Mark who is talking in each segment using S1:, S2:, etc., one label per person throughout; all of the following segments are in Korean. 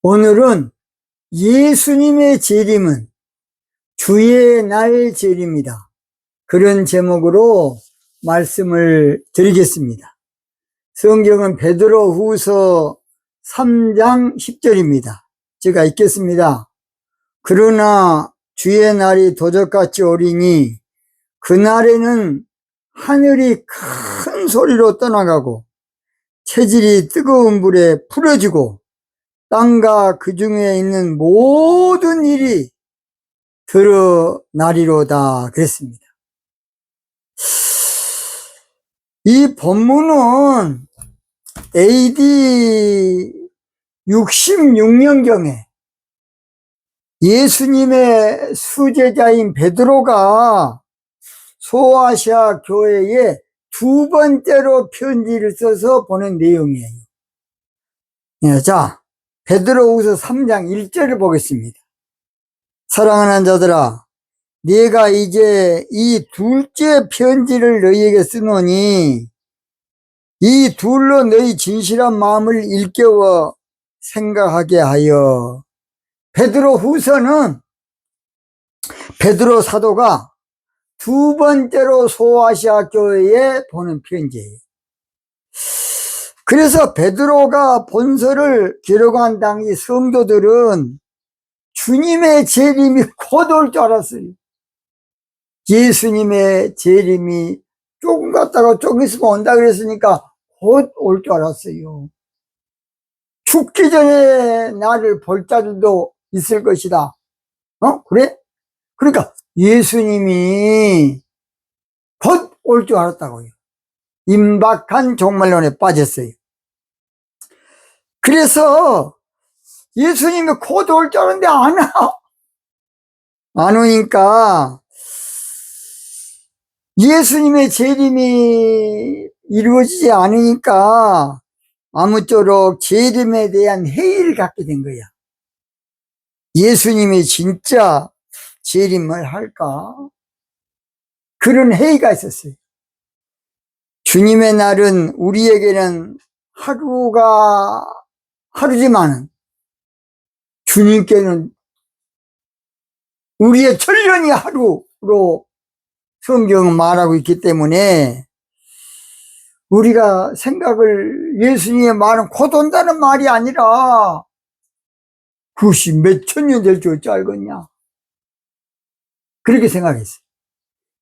S1: 오늘은 예수님의 재림은 주의 날 재림이다. 그런 제목으로 말씀을 드리겠습니다. 성경은 베드로후서 3장 10절입니다. 제가 읽겠습니다. 그러나 주의 날이 도적같이 오리니 그날에는 하늘이 큰 소리로 떠나가고 체질이 뜨거운 불에 풀어지고 땅과 그 중에 있는 모든 일이 드러나리로다 그랬습니다. 이 본문은 AD 66년경에 예수님의 수제자인 베드로가 소아시아 교회에 두 번째로 편지를 써서 보낸 내용이에요. 자, 베드로후서 3장 1절을 보겠습니다. 사랑하는 자들아, 네가 이제 이 둘째 편지를 너희에게 쓰노니 이 둘로 너희 진실한 마음을 일깨워 생각하게 하여. 베드로후서는 베드로 사도가 두 번째로 소아시아 교회에 보낸 편지예요. 그래서 베드로가 본서를 기록한 당시 성도들은 주님의 재림이 곧 올 줄 알았어요. 예수님의 재림이 조금 갔다가 조금 있으면 온다 그랬으니까 곧 올 줄 알았어요. 죽기 전에 나를 볼 자들도 있을 것이다. 그래? 그러니까 예수님이 곧 올 줄 알았다고요. 임박한 종말론에 빠졌어요. 그래서 예수님이 곧 올 줄 알았는데 안 오니까 예수님의 재림이 이루어지지 않으니까 아무쪼록 재림에 대한 회의를 갖게 된 거야. 예수님이 진짜 재림을 할까? 그런 회의가 있었어요. 주님의 날은 우리에게는 하루지만 주님께는 우리의 천년이 하루로 성경은 말하고 있기 때문에 우리가 생각을 예수님의 말은 곧 온다는 말이 아니라 그것이 몇 천년 될 줄 어찌 알겠냐, 그렇게 생각했어요.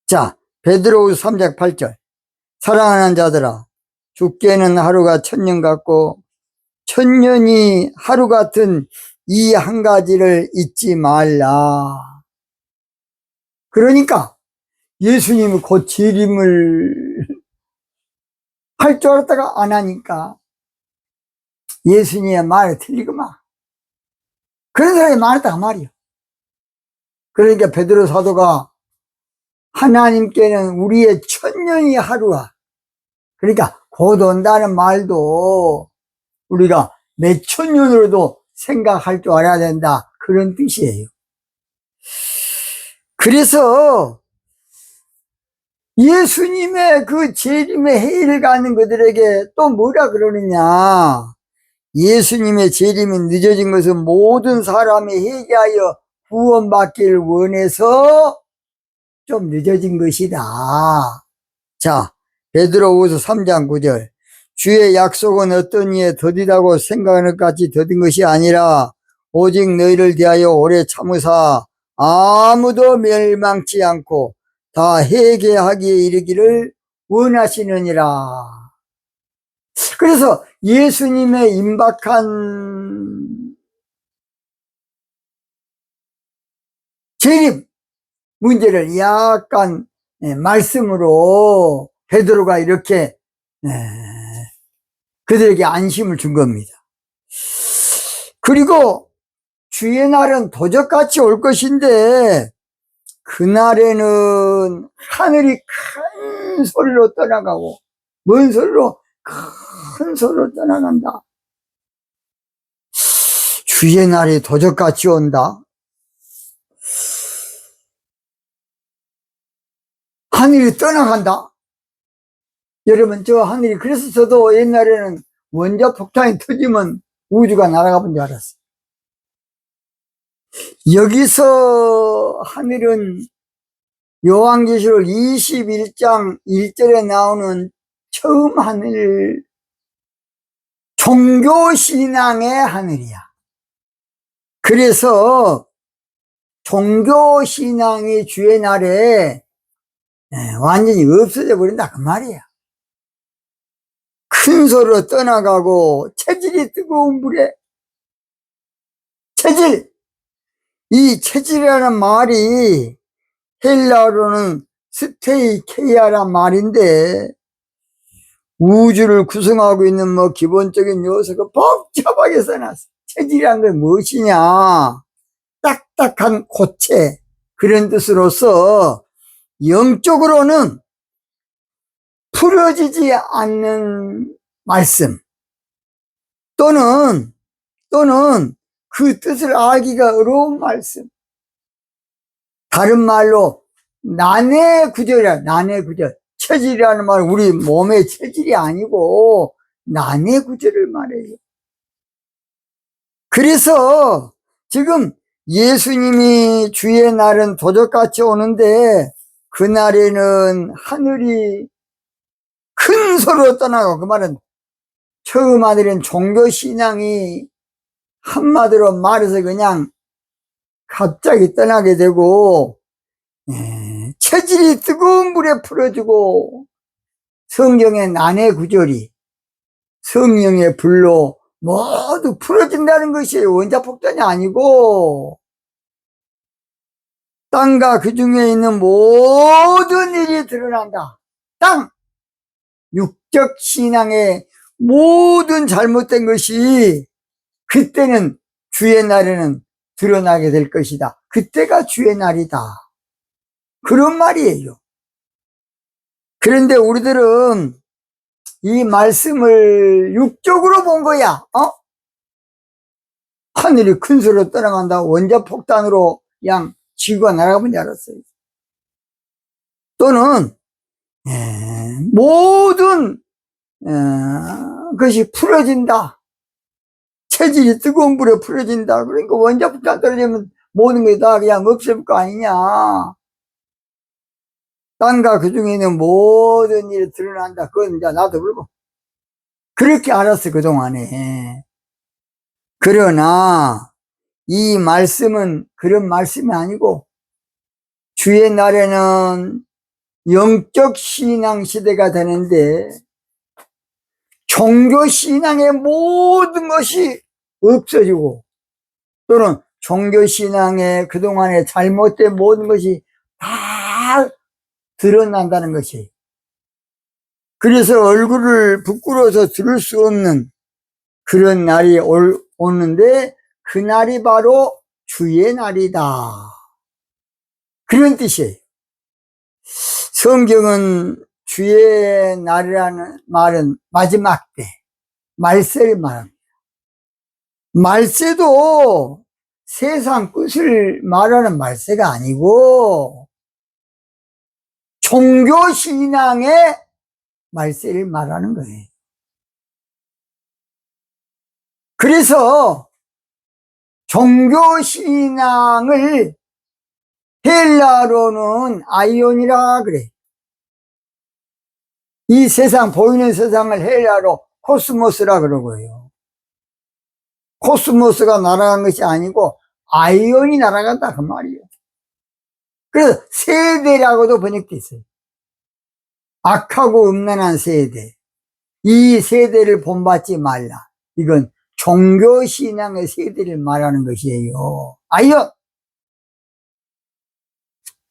S1: 자, 베드로후서 3장 8절. 사랑하는 자들아, 죽게는 하루가 천년 같고 천년이 하루 같은 이 한 가지를 잊지 말라. 그러니까 예수님이 곧 재림을 할 줄 알았다가 안 하니까 예수님의 말이 틀리구만, 그런 사람이 많았다 그 말이요. 그러니까 베드로 사도가 하나님께는 우리의 천년이 하루야. 그러니까 곧 온다는 말도 우리가 몇 천년으로도 생각할 줄 알아야 된다, 그런 뜻이에요. 그래서 예수님의 그 재림의 회의를 갖는 그들에게 또 뭐라 그러느냐, 예수님의 재림이 늦어진 것은 모든 사람이 회개하여 구원받기를 원해서 좀 늦어진 것이다. 자, 베드로후서 3장 9절. 주의 약속은 어떤 이에 더디다고 생각하는 것 같이 더딘 것이 아니라 오직 너희를 대하여 오래 참으사 아무도 멸망치 않고 다 회개하기에 이르기를 원하시느니라. 그래서 예수님의 임박한 재림 문제를 약간 말씀으로 베드로가 이렇게 그들에게 안심을 준 겁니다. 그리고 주의 날은 도적같이 올 것인데 그날에는 하늘이 큰 소리로 떠나가고, 뭔 소리로? 큰 소리로 떠나간다. 주의 날이 도적같이 온다. 하늘이 떠나간다. 여러분, 저 하늘이, 그래서 저도 옛날에는 원자 폭탄이 터지면 우주가 날아가 본 줄 알았어요. 여기서 하늘은 요한계시록 21장 1절에 나오는 처음 하늘, 종교신앙의 하늘이야. 그래서 종교신앙이 주의 날에 완전히 없어져 버린다 그 말이야. 큰 소리로 떠나가고 체질이 뜨거운 불에, 체질, 이 체질이라는 말이 헬라어로는 스테이케이아란 말인데 우주를 구성하고 있는 뭐 기본적인 요소가 복잡하게 써놨어. 체질이란 게 무엇이냐? 딱딱한 고체, 그런 뜻으로서 영적으로는 풀어지지 않는 말씀 또는 그 뜻을 알기가 어려운 말씀, 다른 말로 난해 구절이야. 난해 구절. 체질이라는 말 우리 몸의 체질이 아니고 난해 구절을 말해요. 그래서 지금 예수님이 주의 날은 도적같이 오는데 그날에는 하늘이 큰 소리로 떠나고, 그 말은 처음 하늘은 종교신앙이 한마디로 말해서 그냥 갑자기 떠나게 되고, 체질이 뜨거운 불에 풀어지고, 성경의 난해 구절이 성령의 불로 모두 풀어진다는 것이 원자폭탄이 아니고, 땅과 그 중에 있는 모든 일이 드러난다. 땅! 육적 신앙의 모든 잘못된 것이 그때는 주의 날에는 드러나게 될 것이다. 그때가 주의 날이다. 그런 말이에요. 그런데 우리들은 이 말씀을 육적으로 본 거야. 하늘이 큰 소리로 떠나간다. 원자폭탄으로 그냥 지구가 날아가본 줄 알았어요. 또는 모든 것이 풀어진다. 체질이 뜨거운 불에 풀어진다. 그러니까 원자폭탄 떨어지면 모든 게 다 그냥 없을 거 아니냐. 땅과 그 중에 있는 모든 일이 드러난다. 그건 이제 나도 그러고 그렇게 알았어 그동안에. 그러나 이 말씀은 그런 말씀이 아니고 주의 날에는 영적 신앙 시대가 되는데 종교 신앙의 모든 것이 없어지고 또는 종교 신앙의 그동안의 잘못된 모든 것이 다 드러난다는 것이. 그래서 얼굴을 부끄러워서 들을 수 없는 그런 날이 오는데 그 날이 바로 주의 날이다. 그런 뜻이에요. 성경은 주의 날이라는 말은 마지막 때, 말세를 말합니다. 말세도 세상 끝을 말하는 말세가 아니고 종교신앙의 말세를 말하는 거예요. 그래서 종교신앙을 헬라어로는 아이온이라 그래. 이 세상, 보이는 세상을 헬라어로 코스모스라 그러고요. 코스모스가 날아간 것이 아니고 아이온이 날아간다 그 말이에요. 그래서 세대라고도 번역돼 있어요. 악하고 음란한 세대. 이 세대를 본받지 말라. 이건 종교신앙의 세대를 말하는 것이에요. 아이온.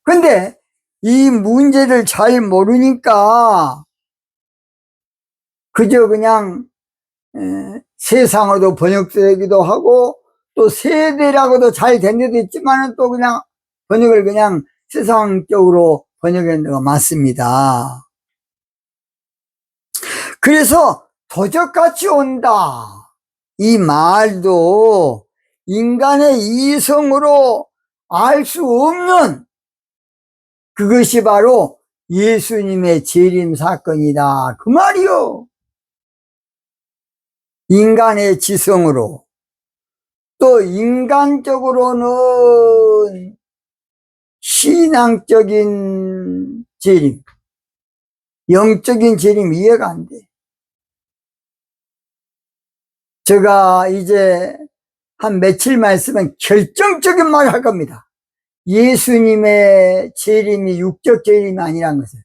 S1: 근데 이 문제를 잘 모르니까 그저 그냥 세상으로도 번역되기도 하고 또 세대라고도 잘 된 데도 있지만 또 그냥 번역을 그냥 세상적으로 번역한 데가 많습니다. 그래서 도적같이 온다. 이 말도 인간의 이성으로 알 수 없는 그것이 바로 예수님의 재림 사건이다. 그 말이요. 인간의 지성으로 또 인간적으로는 신앙적인 재림, 영적인 재림 이해가 안 돼. 제가 이제 한 며칠만 있으면 결정적인 말을 할 겁니다. 예수님의 재림이 육적 재림이 아니라는 것을.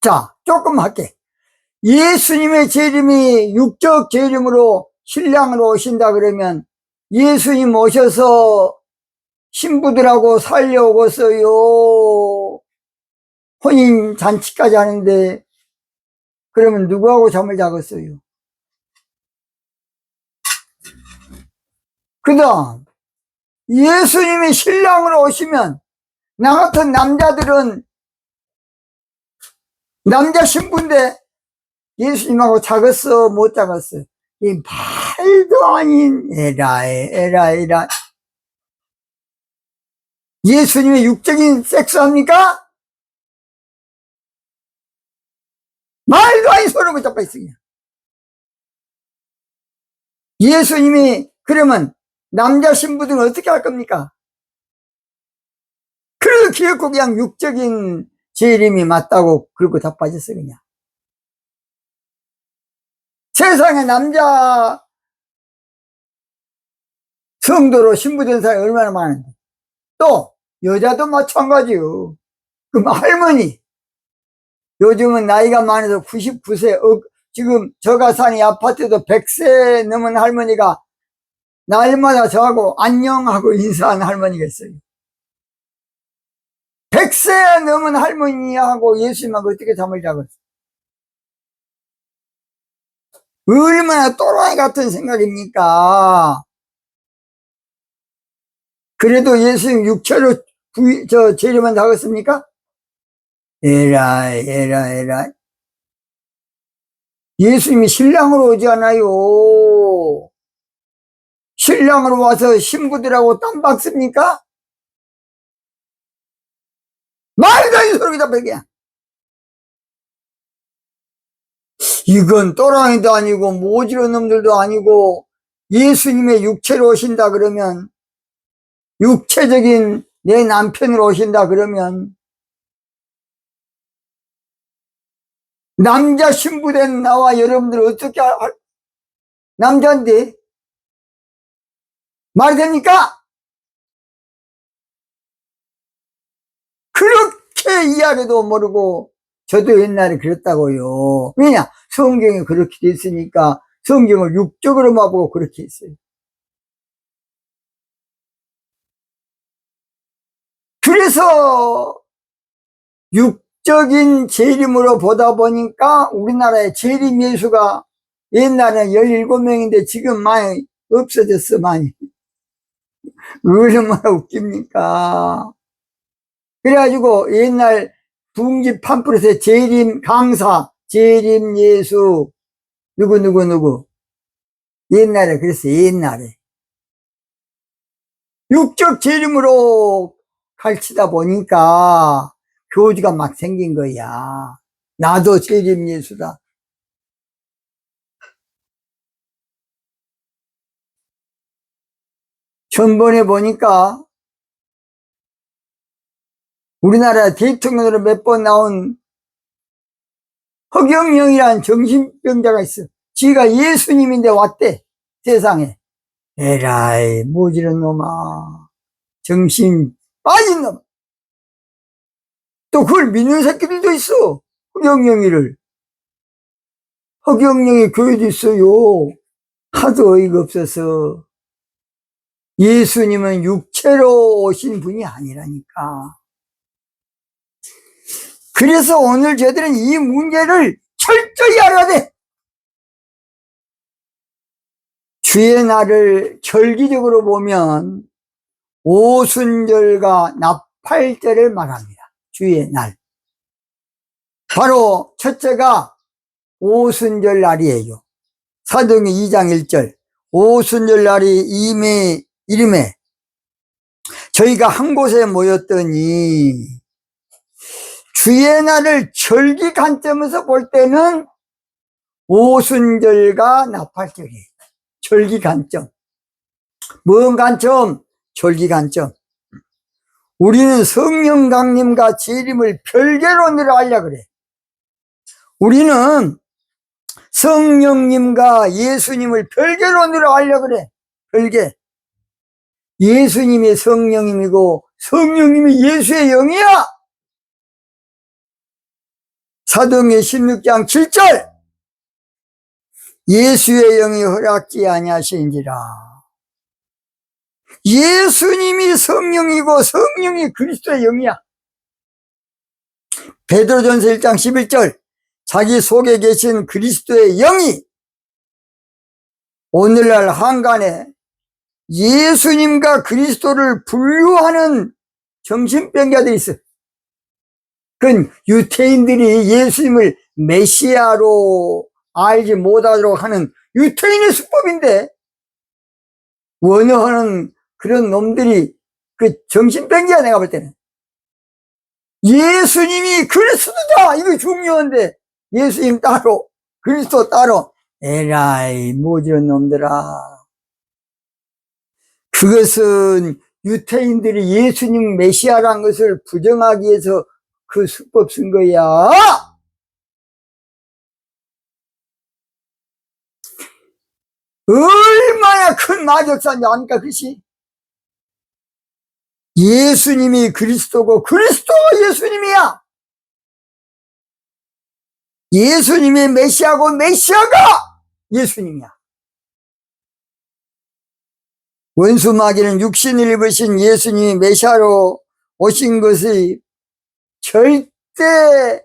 S1: 자, 조금 할게. 예수님의 재림이 육적 재림으로 신랑으로 오신다 그러면 예수님 오셔서 신부들하고 살려오겠어요. 혼인 잔치까지 하는데 그러면 누구하고 잠을 자겠어요? 그 다음 예수님이 신랑으로 오시면 나 같은 남자들은 남자 신부인데 예수님하고 자겠어 못 자겠어? 이 말도 아닌 에라. 예수님의 육적인 섹스합니까? 말도 아닌 소리가 잡고 있어 그냥. 예수님이 그러면 남자 신부들은 어떻게 할 겁니까? 그래도 기어코 그냥 육적인 재림이 맞다고 그러고 다 빠졌어 그냥. 세상에 남자 성도로 신부된 사람이 얼마나 많은데 또 여자도 마찬가지요. 그럼 할머니 요즘은 나이가 많아서 99세 지금 저가 사는 아파트도 100세 넘은 할머니가 날마다 저하고 안녕하고 인사하는 할머니가 있어요. 100세 넘은 할머니하고 예수님하고 어떻게 잠을 자겠어요? 얼마나 또라이 같은 생각입니까? 그래도 예수님 육체로 재림은 하겠습니까? 에라. 예수님이 신랑으로 오지 않아요. 신랑으로 와서 신부들하고 땀 박습니까? 말도 안 되는 소리다, 그냥. 이건 또라이도 아니고, 모지런 놈들도 아니고, 예수님의 육체로 오신다 그러면, 육체적인 내 남편으로 오신다 그러면, 남자 신부된 나와 여러분들 어떻게 남자인데? 말이 됩니까? 그렇게 이야기도 모르고 저도 옛날에 그랬다고요. 왜냐? 성경에 그렇게 돼 있으니까 성경을 육적으로만 보고 그렇게 했어요. 그래서 육적인 재림으로 보다 보니까 우리나라의 재림 예수가 옛날에 17명인데 지금 많이 없어졌어, 많이. 얼마나 웃깁니까? 그래가지고 옛날 붕지 팜플렛에 재림 강사, 재림 예수, 누구. 옛날에 그랬어요, 옛날에. 육적 재림으로 가르치다 보니까 교주가 막 생긴 거야. 나도 재림 예수다. 전번에 보니까 우리나라 대통령으로 몇 번 나온 허경영이라는 정신병자가 있어. 지가 예수님인데 왔대, 세상에. 에라이, 모지른 놈아. 정신 빠진 놈. 또 그걸 믿는 새끼들도 있어. 허경영이를. 허경영이 교회도 있어요. 하도 어이가 없어서. 예수님은 육체로 오신 분이 아니라니까. 그래서 오늘 저들은 이 문제를 철저히 알아야 돼. 주의 날을 절기적으로 보면 오순절과 나팔절을 말합니다. 주의 날. 바로 첫째가 오순절 날이에요. 사도행전 2장 1절. 오순절 날이 이름에 저희가 한 곳에 모였더니 주의 날을 절기 관점에서 볼 때는 오순절과 나팔절이에요. 절기 관점. 뭔 관점? 졸기 관점. 우리는 성령 강림과 재림을 별개로 늘어가려 그래. 우리는 성령님과 예수님을 별개로 늘어가려 그래. 별개. 예수님이 성령님이고 성령님이 예수의 영이야. 사도행전 16장 7절. 예수의 영이 허락지 아니하시는지라. 예수님이 성령이고 성령이 그리스도의 영이야. 베드로전서 1장 11절. 자기 속에 계신 그리스도의 영이 오늘날 한간에 예수님과 그리스도를 분류하는 정신병자들이 있어. 그건 유태인들이 예수님을 메시아로 알지 못하도록 하는 유태인의 수법인데, 원어하는 그런 놈들이 그 정신병자야. 내가 볼 때는 예수님이 그리스도다, 이거 중요한데 예수님 따로 그리스도 따로, 에라이 모지런 놈들아. 그것은 유태인들이 예수님 메시아라는 것을 부정하기 위해서 그 수법 쓴 거야. 얼마나 큰 마격사인지 아닙니까? 그것이 예수님이 그리스도고 그리스도가 예수님이야. 예수님이 메시아고 메시아가 예수님이야. 원수 마귀는 육신을 입으신 예수님이 메시아로 오신 것이 절대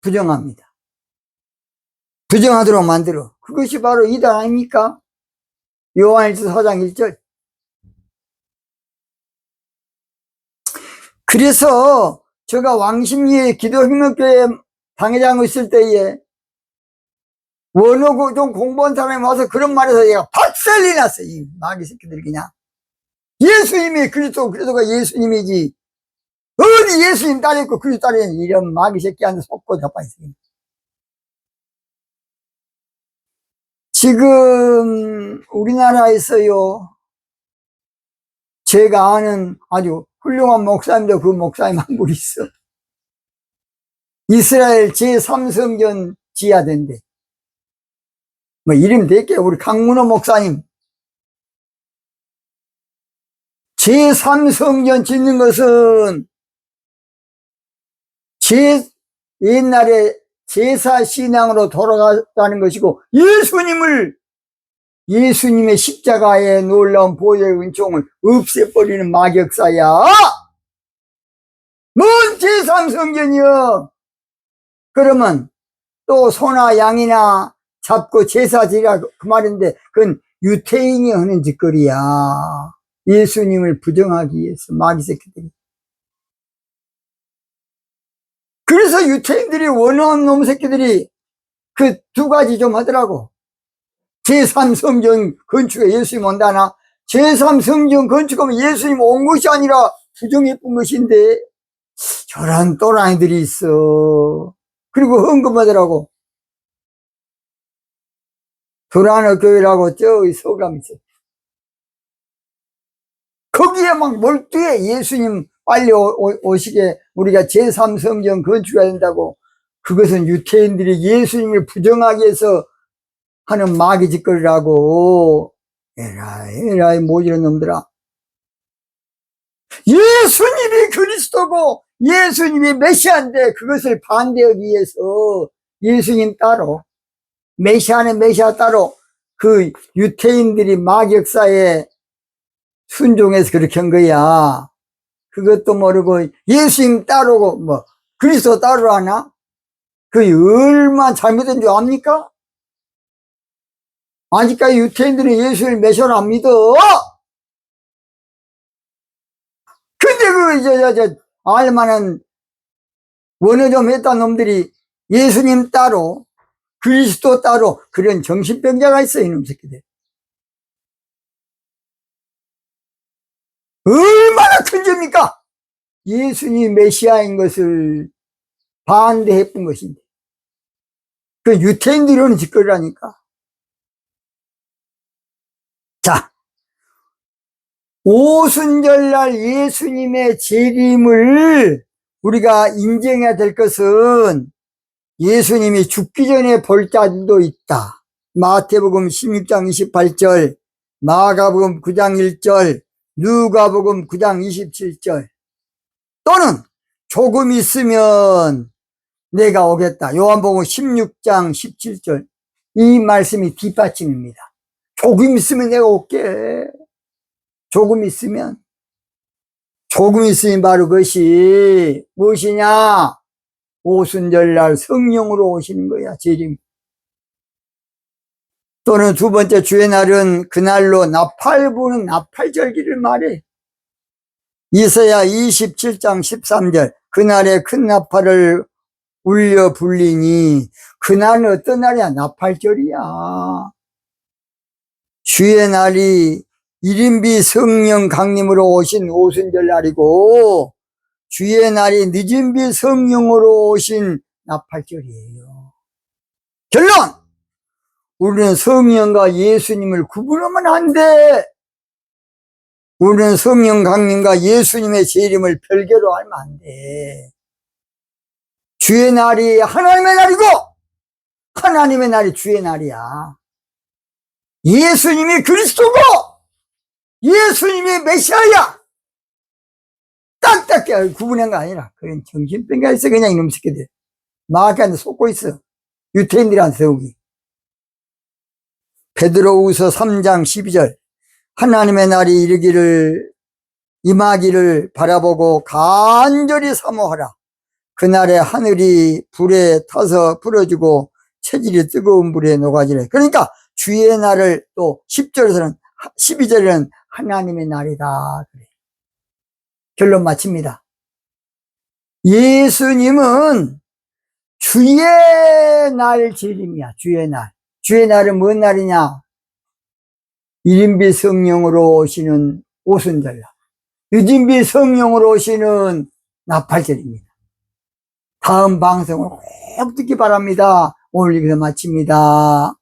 S1: 부정합니다. 부정하도록 만들어. 그것이 바로 이단 아닙니까? 요한일서 4장 1절. 그래서 제가 왕십리에 기도혁명교회 당회장을 있을 때에 원어 좀 공부한 사람이 와서 그런 말해서 얘가 박살이 났어. 이 마귀 새끼들 그냥. 예수님이 그리스도가 예수님이지. 어디 예수님 딸이 있고 그리스도 딸이 있는 이런 마귀 새끼한테 속고 자빠있어요. 지금 우리나라에서요, 제가 아는 아주 훌륭한 목사님도 그 목사님 한 분 있어. 이스라엘 제3성전 지하된대. 뭐 이름 될게 우리 강문호 목사님. 제3성전 짓는 것은 옛날에 제사신앙으로 돌아가는 것이고, 예수님의 십자가의 놀라운 보혈의 은총을 없애버리는 마격사야. 뭔 제3성전이여. 그러면 또 소나 양이나 잡고 제사 지라 그 말인데, 그건 유태인이 하는 짓거리야. 예수님을 부정하기 위해서 마귀 새끼들이. 그래서 유태인들이 원하는 놈 새끼들이 그 두 가지 좀 하더라고. 제3성전 건축에 예수님 온다나, 제3성전 건축하면 예수님 온 것이 아니라 부정해쁜 것인데, 저런 또라이들이 있어. 그리고 헌금하더라고. 도라너 교회라고 저기 서울함 있어. 거기에 막 몰두해. 예수님 빨리 오시게 우리가 제3성전 건축해야 된다고. 그것은 유태인들이 예수님을 부정하기 위해서 하는 마귀 짓거리라고. 에라이 모지런 놈들아. 예수님이 그리스도고 예수님이 메시아인데, 그것을 반대하기 위해서 예수님 따로, 메시아는 메시아 따로, 그 유태인들이 마격사에 순종해서 그렇게 한 거야. 그것도 모르고 예수님 따르고 뭐 그리스도 따로 하나? 그게 얼마나 잘못된 줄 압니까? 아직까지 유태인들은 예수를 메시아로 안 믿어. 근데 알만한 원어 좀 했던 놈들이 예수님 따로 그리스도 따로 그런 정신병자가 있어. 이놈 새끼들. 얼마나 큰 죄입니까? 예수님이 메시아인 것을 반대했던 것인데, 그 유태인들이 하는 짓거리라니까. 자, 오순절날 예수님의 재림을 우리가 인정해야 될 것은 예수님이 죽기 전에 볼 자들도 있다. 마태복음 16장 28절, 마가복음 9장 1절, 누가복음 9장 27절, 또는 조금 있으면 내가 오겠다. 요한복음 16장 17절. 이 말씀이 뒷받침입니다. 조금 있으면 내가 올게. 조금 있으면 바로 그것이 무엇이냐? 오순절날 성령으로 오시는 거야, 재림. 또는 두 번째 주의 날은 그날로 나팔 부는 나팔절기를 말해. 이사야 27장 13절. 그날에 큰 나팔을 울려 불리니, 그날은 어떤 날이야? 나팔절이야. 주의 날이 일인비 성령 강림으로 오신 오순절 날이고, 주의 날이 늦은비 성령으로 오신 나팔절이에요. 결론! 우리는 성령과 예수님을 구분하면 안 돼. 우리는 성령 강림과 예수님의 재림을 별개로 알면 안 돼. 주의 날이 하나님의 날이고, 하나님의 날이 주의 날이야. 예수님이 그리스도고, 예수님이 메시아야. 딱딱해 구분한 거 아니라, 그런 정신병가 있어, 그냥 이놈 새끼들. 마귀한테 속고 있어. 유태인들한테 세우기. 베드로후서 3장 12절. 하나님의 날이 임하기를 바라보고 간절히 사모하라. 그날에 하늘이 불에 타서 불어지고 체질이 뜨거운 불에 녹아지래. 그러니까 주의 날을 또 10절에서는 12절에는 하나님의 날이다. 그래. 결론 마칩니다. 예수님은 주의 날 재림이야. 주의 날. 주의 날은 뭔 날이냐? 일인비 성령으로 오시는 오순절날, 늦은비 성령으로 오시는 나팔절입니다. 다음 방송을 꼭 듣기 바랍니다. 오늘 여기서 마칩니다.